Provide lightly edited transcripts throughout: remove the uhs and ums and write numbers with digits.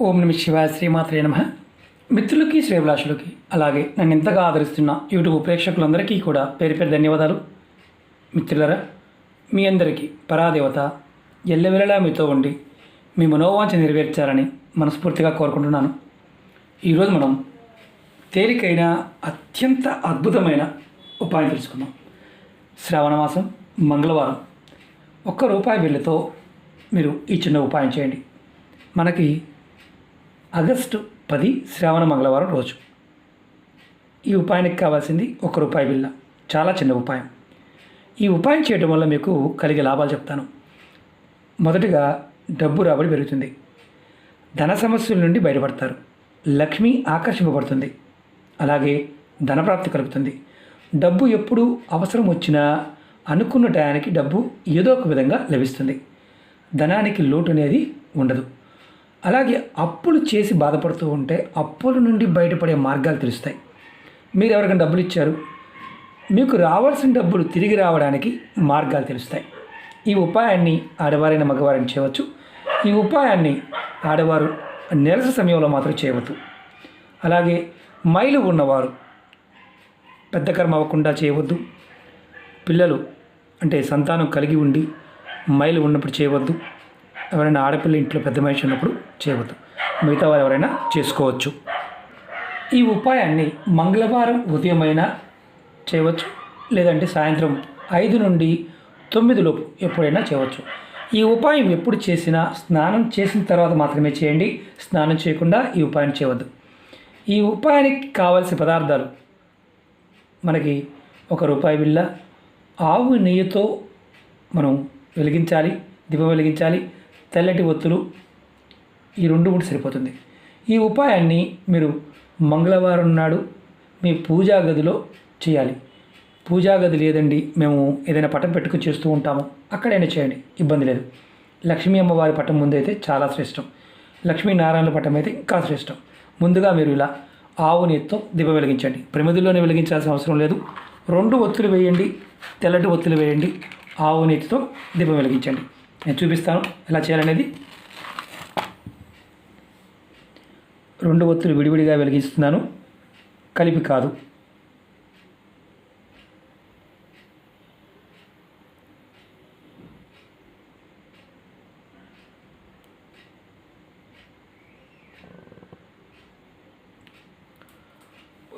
ఓం నమ శివాయ, శ్రీమాత్రే నమః. మిత్రులకి, శ్రేభిలాషులకి, అలాగే నన్ను ఎంతగా ఆదరిస్తున్న యూట్యూబ్ ప్రేక్షకులందరికీ కూడా పేరు పేరు ధన్యవాదాలు. మిత్రులరా, మీ అందరికీ పరాదేవత ఎల్లవెల్లలా మీతో ఉండి మీ మనోవాంఛ నెరవేర్చాలని మనస్ఫూర్తిగా కోరుకుంటున్నాను. ఈరోజు మనం తేలికైన అత్యంత అద్భుతమైన ఉపాయం తెలుసుకుందాం. శ్రావణ మాసం మంగళవారం ₹1 బిల్లుతో మీరు ఈ చిన్న ఉపాయం చేయండి. మనకి ఆగస్టు 10 శ్రావణ మంగళవారం రోజు. ఈ ఉపాయానికి కావాల్సింది ₹1 బిళ్ళ. చాలా చిన్న ఉపాయం. ఈ ఉపాయం చేయడం వల్ల మీకు కలిగే లాభాలు చెప్తాను. మొదటిగా డబ్బు రాబడి పెరుగుతుంది. ధన సమస్యల నుండి బయటపడతారు. లక్ష్మి ఆకర్షింపబడుతుంది. అలాగే ధనప్రాప్తి కలుగుతుంది. డబ్బు ఎప్పుడు అవసరం వచ్చినా అనుకున్న టయానికి డబ్బు ఏదో ఒక విధంగా లభిస్తుంది. ధనానికి లోటు అనేది ఉండదు. అలాగే అప్పులు చేసి బాధపడుతూ ఉంటే అప్పుల నుండి బయటపడే మార్గాలు తెలుస్తాయి. మీరు ఎవరికైనా డబ్బులు ఇచ్చారు, మీకు రావాల్సిన డబ్బులు తిరిగి రావడానికి మార్గాలు తెలుస్తాయి. ఈ ఉపాయాన్ని ఆడవారైన మగవారిని చేయవచ్చు. ఈ ఉపాయాన్ని ఆడవారు నెలసరి సమయంలో మాత్రం చేయవద్దు. అలాగే మైలు ఉన్నవారు పెద్ద కర్మ అవ్వకుండా చేయవద్దు. పిల్లలు అంటే సంతానం కలిగి ఉండి మైలు ఉన్నప్పుడు చేయవద్దు. ఎవరైనా ఆడపిల్ల ఇంట్లో పెద్ద మనిషి ఉన్నప్పుడు చేయవద్దు. మిగతా వారు ఎవరైనా చేసుకోవచ్చు. ఈ ఉపాయాన్ని మంగళవారం ఉదయమైనా చేయవచ్చు, లేదంటే సాయంత్రం 5 నుండి 9 లోపు ఎప్పుడైనా చేయవచ్చు. ఈ ఉపాయం ఎప్పుడు చేసినా స్నానం చేసిన తర్వాత మాత్రమే చేయండి. స్నానం చేయకుండా ఈ ఉపాయం చేయవద్దు. ఈ ఉపాయానికి కావాల్సిన పదార్థాలు మనకి ₹1 బిళ్ళ, ఆవు నెయ్యితో మనం వెలిగించాలి, దీపం వెలిగించాలి. తెల్లటి ఒత్తులు, ఈ 2 ఉంటే సరిపోతుంది. ఈ ఉపాయాన్ని మీరు మంగళవారం నాడు మీ పూజా గదిలో చేయాలి. పూజా గది లేదండి, మేము ఏదైనా పటం పెట్టుకుని చేస్తూ ఉంటాము, అక్కడైనా చేయండి, ఇబ్బంది లేదు. లక్ష్మీ అమ్మవారి పటం ముందు అయితే చాలా శ్రేష్టం. లక్ష్మీనారాయణ పటం అయితే ఇంకా శ్రేష్టం. ముందుగా మీరు ఇలా ఆవు నెయ్యితో దీపం వెలిగించండి. ప్రమిదిలోనే వెలిగించాల్సిన అవసరం లేదు. 2 ఒత్తులు వేయండి, తెల్లటి ఒత్తులు వేయండి, ఆవు నెయ్యితో దీపం వెలిగించండి. నేను చూపిస్తాను ఎలా చేయాలనేది. 2 ఒత్తులు విడివిడిగా వెలిగిస్తున్నాను, కలిపి కాదు.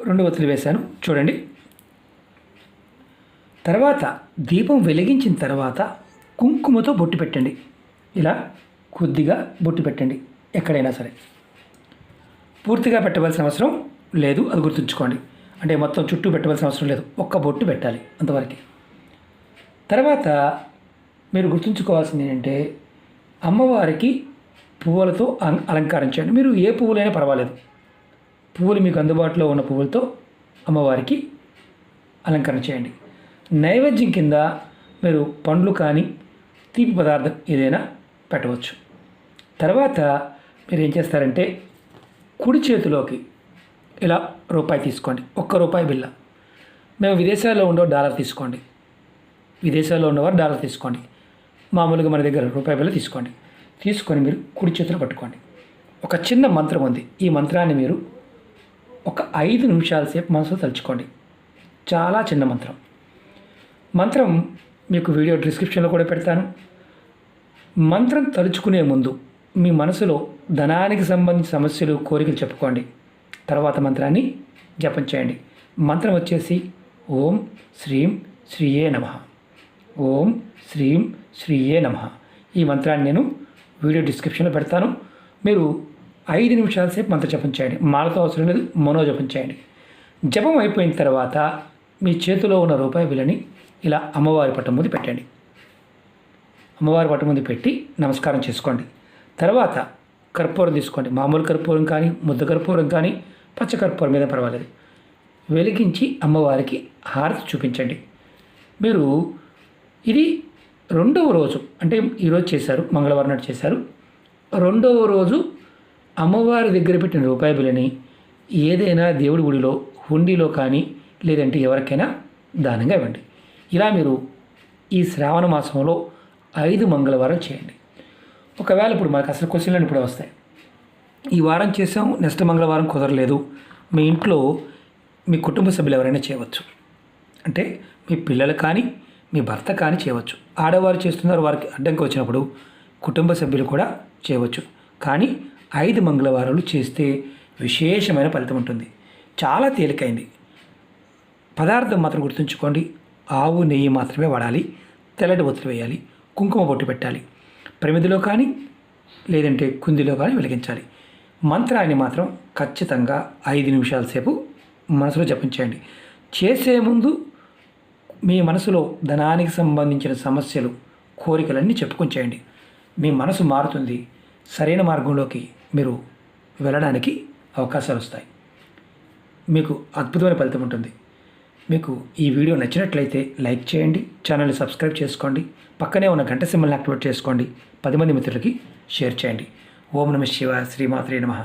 రెండు ఒత్తులు వేశాను, చూడండి. తర్వాత దీపం వెలిగించిన తర్వాత కుంకుమతో బొట్టు పెట్టండి. ఇలా కొద్దిగా బొట్టు పెట్టండి, ఎక్కడైనా సరే. పూర్తిగా పెట్టవలసిన అవసరం లేదు, అది గుర్తుంచుకోండి. అంటే మొత్తం చుట్టూ పెట్టవలసిన అవసరం లేదు, ఒక్క బొట్టు పెట్టాలి అంతవరకు. తర్వాత మీరు గుర్తుంచుకోవాల్సింది ఏంటంటే అమ్మవారికి పువ్వులతో అలంకారం చేయండి. మీరు ఏ పువ్వులైనా పర్వాలేదు, పువ్వులు మీకు అందుబాటులో ఉన్న పువ్వులతో అమ్మవారికి అలంకరణ చేయండి. నైవేద్యం కింద మీరు పండ్లు కానీ తీపి పదార్థం ఏదైనా పెట్టవచ్చు. తర్వాత మీరు ఏం చేస్తారంటే కుడి చేతిలోకి ఇలా ₹1 తీసుకోండి, ₹1 బిళ్ళ. మేము విదేశాల్లో ఉండే డాలర్ తీసుకోండి, విదేశాల్లో ఉన్నవారు డాలర్ తీసుకోండి. మామూలుగా మన దగ్గర ₹1 బిళ్ళ తీసుకోండి. తీసుకొని మీరు కుడి చేతిలో పట్టుకోండి. ఒక చిన్న మంత్రం ఉంది. ఈ మంత్రాన్ని మీరు ఒక 5 నిమిషాల సేపు మనసులో తలుచుకోండి. చాలా చిన్న మంత్రం. మంత్రం మీకు వీడియో డిస్క్రిప్షన్లో కూడా పెడతాను. మంత్రం తలుచుకునే ముందు మీ మనసులో ధనానికి సంబంధించిన సమస్యలు, కోరికలు చెప్పుకోండి. తర్వాత మంత్రాన్ని జపం చేయండి. మంత్రం వచ్చేసి ఓం శ్రీం శ్రీయే నమః, ఓం శ్రీం శ్రీయే నమః. ఈ మంత్రాన్ని నేను వీడియో డిస్క్రిప్షన్లో పెడతాను. మీరు 5 నిమిషాల సేపు మంత్ర జపం చేయండి. మాలతో అవసరం లేదు, మనోజపం చేయండి. జపం అయిపోయిన తర్వాత మీ చేతిలో ఉన్న ₹1 బిళ్ళని ఇలా అమ్మవారి పట్టం ముందు పెట్టండి. అమ్మవారి పట్టం ముందు పెట్టి నమస్కారం చేసుకోండి. తర్వాత కర్పూరం తీసుకోండి. మామూలు కర్పూరం కానీ, ముద్ద కర్పూరం కానీ, పచ్చ కర్పూరం మీద పర్వాలేదు. వెలిగించి అమ్మవారికి హారతి చూపించండి. మీరు ఇది 2వ రోజు, అంటే ఈరోజు చేశారు, మంగళవారం నాడు చేశారు. 2వ రోజు అమ్మవారి దగ్గర పెట్టిన ₹1 బిళ్ళని ఏదైనా దేవుడి గుడిలో, హుండీలో కానీ, లేదంటే ఎవరికైనా దానంగా ఇవ్వండి. ఇలా మీరు ఈ శ్రావణ మాసంలో 5 మంగళవారం చేయండి. ఒకవేళ ఇప్పుడు మనకు అసలు క్వశ్చన్లు ఇప్పుడే వస్తాయి. ఈ వారం చేసాం, నెక్స్ట్ మంగళవారం కుదరలేదు, మీ ఇంట్లో మీ కుటుంబ సభ్యులు ఎవరైనా చేయవచ్చు. అంటే మీ పిల్లలు కానీ మీ భర్త కానీ చేయవచ్చు. ఆడవారు చేస్తున్నారు, వారికి అడ్డంకి వచ్చినప్పుడు కుటుంబ సభ్యులు కూడా చేయవచ్చు. కానీ 5 మంగళవారాలు చేస్తే విశేషమైన ఫలితం ఉంటుంది. చాలా తేలికైంది. పదార్థం మాత్రం గుర్తుంచుకోండి, ఆవు నెయ్యి మాత్రమే వాడాలి, తెల్లటి ఒత్తులు వేయాలి, కుంకుమ బొట్టు పెట్టాలి, ప్రమిదిలో కానీ లేదంటే కుందిలో కానీ వెలిగించాలి. మంత్రాన్ని మాత్రం ఖచ్చితంగా 5 నిమిషాల సేపు మనసులో జపించండి. చేసే ముందు మీ మనసులో ధనానికి సంబంధించిన సమస్యలు, కోరికలన్నీ చెప్పుకొని చేయండి. మీ మనసు మారుతుంది, సరైన మార్గంలోకి మీరు వెళ్ళడానికి అవకాశాలు వస్తాయి. మీకు అద్భుతమైన ఫలితం ఉంటుంది. మీకు ఈ వీడియో నచ్చినట్లయితే లైక్ చేయండి, ఛానల్ని సబ్స్క్రైబ్ చేసుకోండి, పక్కనే ఉన్న గంట సింబల్ని యాక్టివేట్ చేసుకోండి, 10 మంది మిత్రులకి షేర్ చేయండి. ఓం నమః శివాయ. శ్రీమాత్రే నమః.